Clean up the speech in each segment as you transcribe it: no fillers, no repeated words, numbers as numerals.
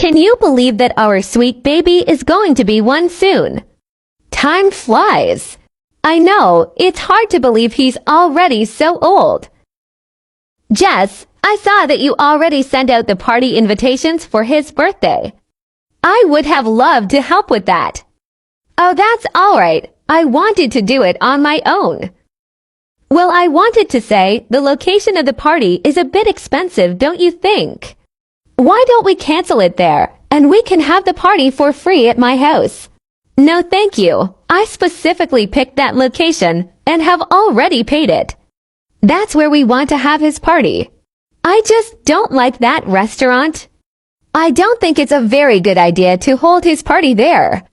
Can you believe that our sweet baby is going to be one soon? Time flies. I know, it's hard to believe he's already so old. Jess, I saw that you already sent out the party invitations for his birthday. I would have loved to help with that. Oh, that's all right. I wanted to do it on my own. Well, I wanted to say the location of the party is a bit expensive, don't you think? Why don't we cancel it there, and we can have the party for free at my house? No, thank you. I specifically picked that location and have already paid it. That's where we want to have his party. I just don't like that restaurant. I don't think it's a very good idea to hold his party there.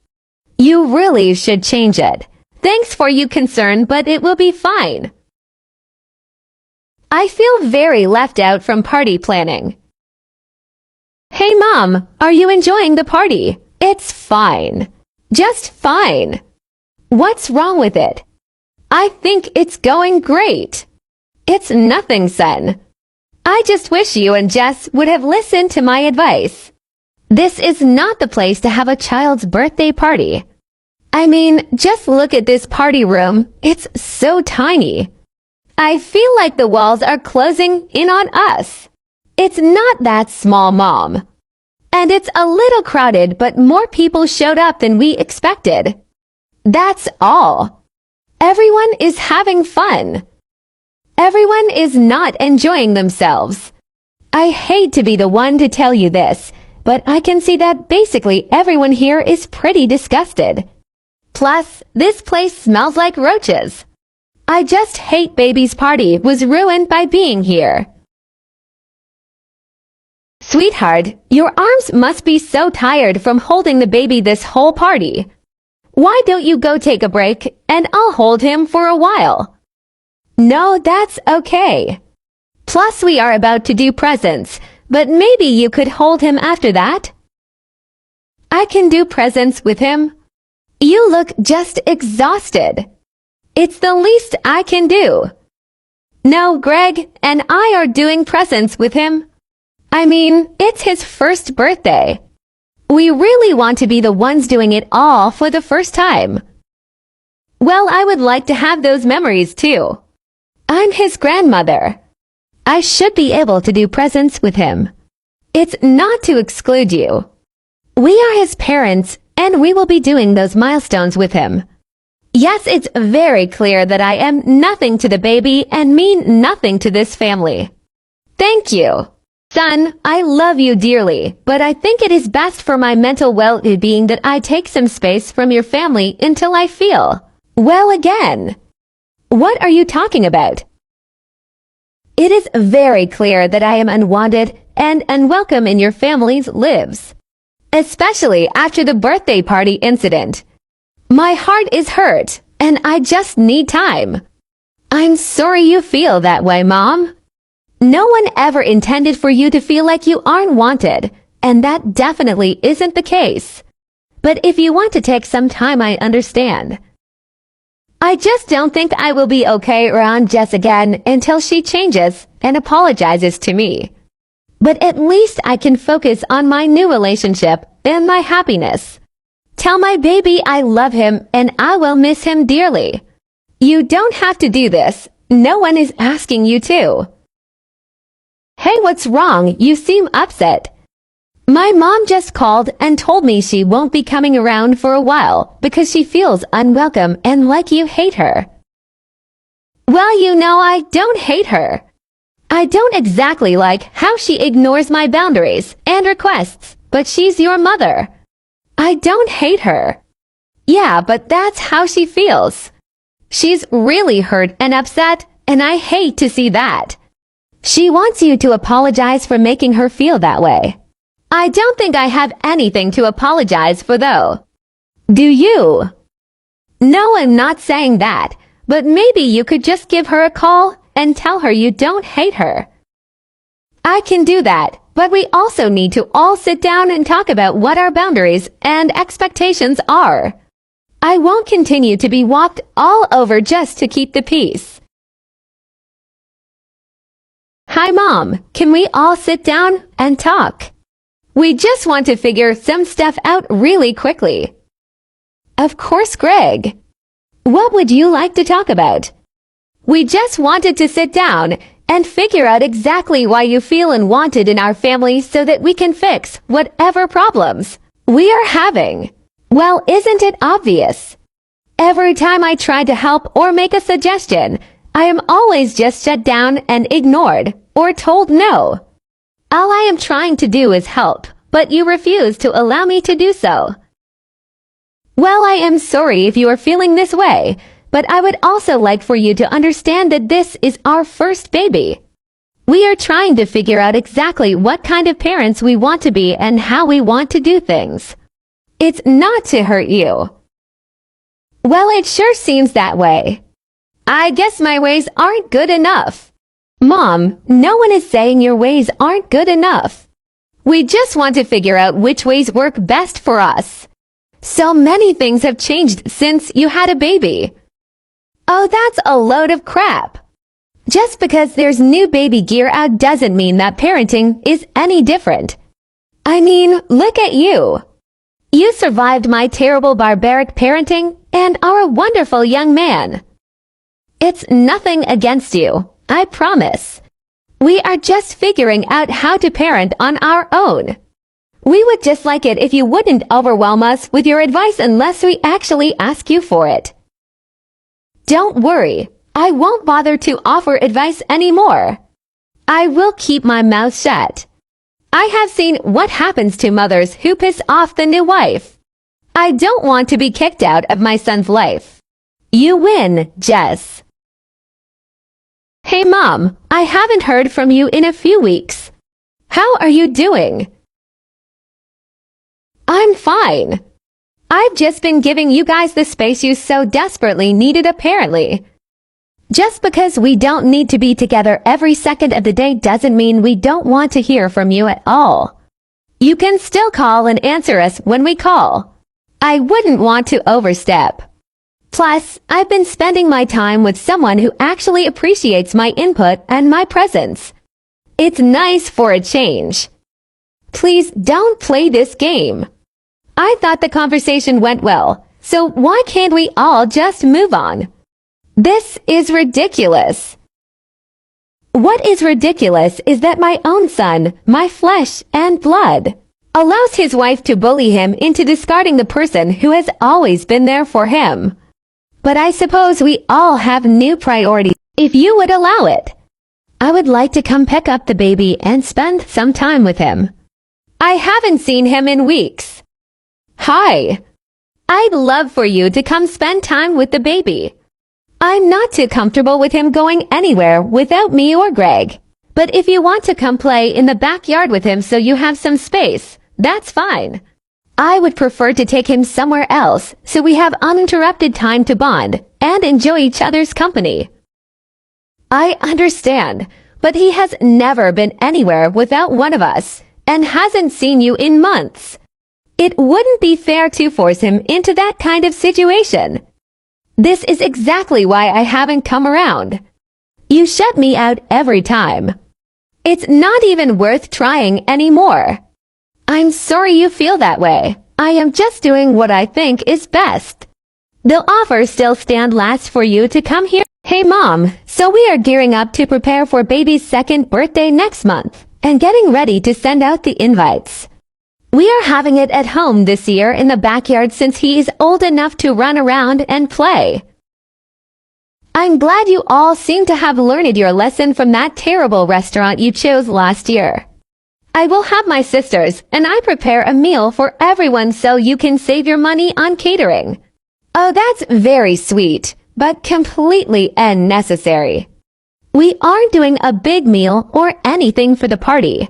You really should change it. Thanks for your concern, but it will be fine. I feel very left out from party planning. Hey Mom, are you enjoying the party? It's fine. Just fine. What's wrong with it? I think it's going great. It's nothing, son. I just wish you and Jess would have listened to my advice. This is not the place to have a child's birthday party. I mean, just look at this party room. It's so tiny. I feel like the walls are closing in on us. It's not that small, Mom. And it's a little crowded, but more people showed up than we expected. That's all. Everyone is having fun. Everyone is not enjoying themselves. I hate to be the one to tell you this, but I can see that basically everyone here is pretty disgusted. Plus, this place smells like roaches. I just hate baby's party was ruined by being here. Sweetheart, your arms must be so tired from holding the baby this whole party. Why don't you go take a break and I'll hold him for a while? No, that's okay. Plus, we are about to do presents, but maybe you could hold him after that? I can do presents with him. You look just exhausted. It's the least I can do. No, Greg and I are doing presents with him. I mean, it's his first birthday. We really want to be the ones doing it all for the first time. Well, I would like to have those memories too. I'm his grandmother. I should be able to do presents with him. It's not to exclude you. We are his parents, and we will be doing those milestones with him. Yes, it's very clear that I am nothing to the baby and mean nothing to this family. Thank you. Son, I love you dearly, but I think it is best for my mental well-being that I take some space from your family until I feel well again. What are you talking about? It is very clear that I am unwanted and unwelcome in your family's lives, especially after the birthday party incident. My heart is hurt, and I just need time. I'm sorry you feel that way, Mom. No one ever intended for you to feel like you aren't wanted, and that definitely isn't the case. But if you want to take some time, I understand. I just don't think I will be okay around Jess again until she changes and apologizes to me. But at least I can focus on my new relationship and my happiness. Tell my baby I love him and I will miss him dearly. You don't have to do this. No one is asking you to. Hey, what's wrong? You seem upset. My mom just called and told me she won't be coming around for a while because she feels unwelcome and like you hate her. Well, you know, I don't hate her. I don't exactly like how she ignores my boundaries and requests, but she's your mother. I don't hate her. Yeah, but that's how she feels. She's really hurt and upset, and I hate to see that. She wants you to apologize for making her feel that way. I don't think I have anything to apologize for, though. Do you? No, I'm not saying that, but maybe you could just give her a call and tell her you don't hate her. I can do that, but we also need to all sit down and talk about what our boundaries and expectations are. I won't continue to be walked all over just to keep the peace. Hi, Mom. Can we all sit down and talk? We just want to figure some stuff out really quickly. Of course, Greg. What would you like to talk about? We just wanted to sit down and figure out exactly why you feel unwanted in our family so that we can fix whatever problems we are having. Well, isn't it obvious? Every time I try to help or make a suggestion, I am always just shut down and ignored or told no. All I am trying to do is help, but you refuse to allow me to do so. Well, I am sorry if you are feeling this way, but I would also like for you to understand that this is our first baby. We are trying to figure out exactly what kind of parents we want to be and how we want to do things. It's not to hurt you. Well, it sure seems that way. I guess my ways aren't good enough. Mom, no one is saying your ways aren't good enough. We just want to figure out which ways work best for us. So many things have changed since you had a baby. Oh, that's a load of crap. Just because there's new baby gear out doesn't mean that parenting is any different. I mean, look at you. You survived my terrible barbaric parenting and are a wonderful young man. It's nothing against you, I promise. We are just figuring out how to parent on our own. We would just like it if you wouldn't overwhelm us with your advice unless we actually ask you for it. Don't worry, I won't bother to offer advice anymore. I will keep my mouth shut. I have seen what happens to mothers who piss off the new wife. I don't want to be kicked out of my son's life. You win, Jess. Hey Mom, I haven't heard from you in a few weeks. How are you doing? I'm fine. I've just been giving you guys the space you so desperately needed apparently. Just because we don't need to be together every second of the day doesn't mean we don't want to hear from you at all. You can still call and answer us when we call. I wouldn't want to overstep. Plus, I've been spending my time with someone who actually appreciates my input and my presence. It's nice for a change. Please don't play this game. I thought the conversation went well, so why can't we all just move on? This is ridiculous. What is ridiculous is that my own son, my flesh and blood, allows his wife to bully him into discarding the person who has always been there for him. But I suppose we all have new priorities. If you would allow it, I would like to come pick up the baby and spend some time with him. I haven't seen him in weeks. Hi. I'd love for you to come spend time with the baby. I'm not too comfortable with him going anywhere without me or Greg. But if you want to come play in the backyard with him so you have some space, that's fine. I would prefer to take him somewhere else so we have uninterrupted time to bond and enjoy each other's company. I understand, but he has never been anywhere without one of us and hasn't seen you in months. It wouldn't be fair to force him into that kind of situation. This is exactly why I haven't come around. You shut me out every time. It's not even worth trying anymore. I'm sorry you feel that way. I am just doing what I think is best. The offer still stands last for you to come here. Hey Mom, so we are gearing up to prepare for baby's second birthday next month and getting ready to send out the invites. We are having it at home this year in the backyard since he is old enough to run around and play. I'm glad you all seem to have learned your lesson from that terrible restaurant you chose last year. I will have my sisters and I prepare a meal for everyone so you can save your money on catering. Oh, that's very sweet, but completely unnecessary. We aren't doing a big meal or anything for the party.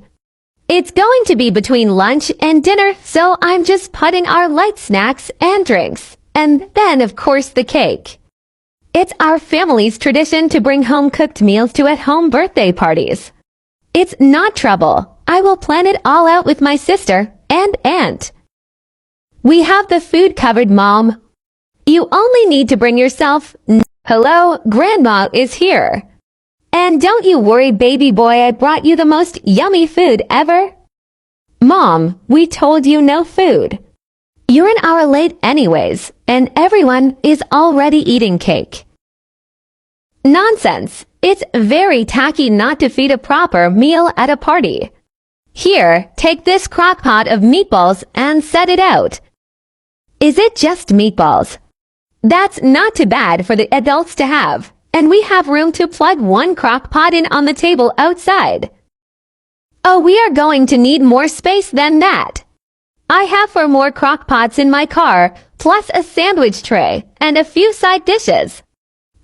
It's going to be between lunch and dinner, so I'm just putting our light snacks and drinks, and then of course the cake. It's our family's tradition to bring home-cooked meals to at-home birthday parties. It's not trouble. I will plan it all out with my sister and aunt. We have the food covered, Mom. You only need to bring yourself. Hello, Grandma is here. And don't you worry, baby boy, I brought you the most yummy food ever. Mom, we told you no food. You're an hour late anyways, and everyone is already eating cake. Nonsense. It's very tacky not to feed a proper meal at a party. Here, take this crock pot of meatballs and set it out. Is it just meatballs? That's not too bad for the adults to have, and we have room to plug one crock pot in on the table outside. Oh, we are going to need more space than that. I have 4 more crock pots in my car, plus a sandwich tray and a few side dishes.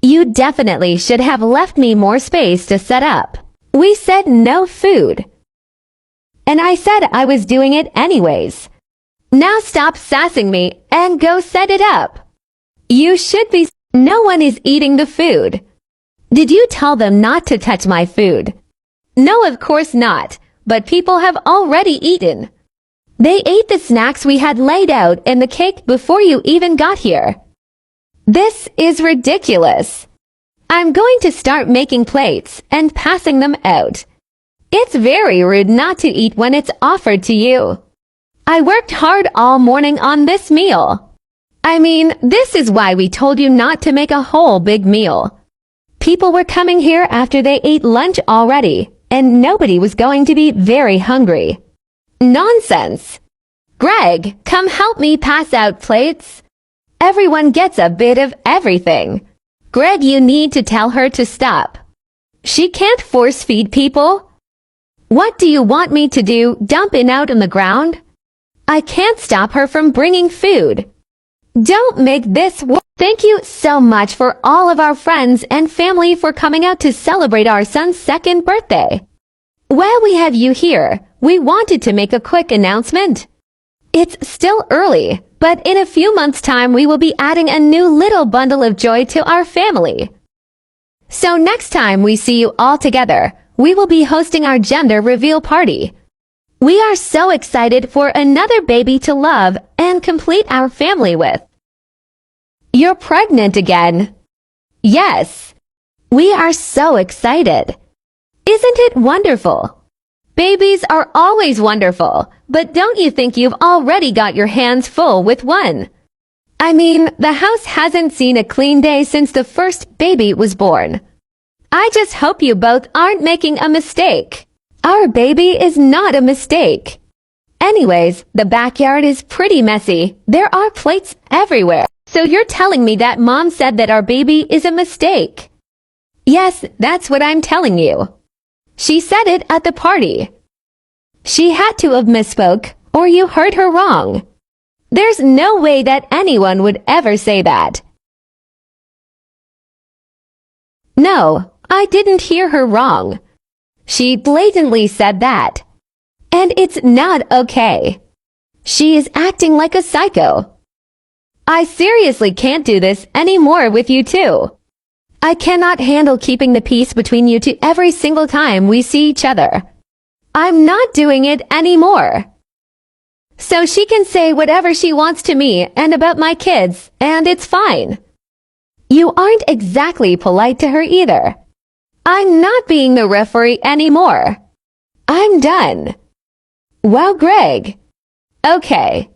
You definitely should have left me more space to set up. We said no food. And I said I was doing it anyways. Now stop sassing me and go set it up. You should be. No one is eating the food. Did you tell them not to touch my food? No, of course not, but people have already eaten. They ate the snacks we had laid out and the cake before you even got here. This is ridiculous. I'm going to start making plates and passing them out. It's very rude not to eat when it's offered to you. I worked hard all morning on this meal. I mean, this is why we told you not to make a whole big meal. People were coming here after they ate lunch already, and nobody was going to be very hungry. Nonsense. Greg, come help me pass out plates. Everyone gets a bit of everything. Greg, you need to tell her to stop. She can't force feed people. What do you want me to do, dump it out on the ground? I can't stop her from bringing food. Don't make this work. Thank you so much for all of our friends and family for coming out to celebrate our son's 2nd birthday. While we have you here, we wanted to make a quick announcement. It's still early, but in a few months' time we will be adding a new little bundle of joy to our family. So next time we see you all together, we will be hosting our gender reveal party. We are so excited for another baby to love and complete our family with. You're pregnant again. Yes. We are so excited. Isn't it wonderful? Babies are always wonderful, but don't you think you've already got your hands full with one? I mean, the house hasn't seen a clean day since the first baby was born. I just hope you both aren't making a mistake. Our baby is not a mistake. Anyways, the backyard is pretty messy. There are plates everywhere. So you're telling me that Mom said that our baby is a mistake? Yes, that's what I'm telling you. She said it at the party. She had to have misspoke, or you heard her wrong. There's no way that anyone would ever say that. No, I didn't hear her wrong. She blatantly said that. And it's not okay. She is acting like a psycho. I seriously can't do this anymore with you two. I cannot handle keeping the peace between you two every single time we see each other. I'm not doing it anymore. So she can say whatever she wants to me and about my kids, and it's fine. You aren't exactly polite to her either. I'm not being the referee anymore. I'm done. Wow, Greg. Okay.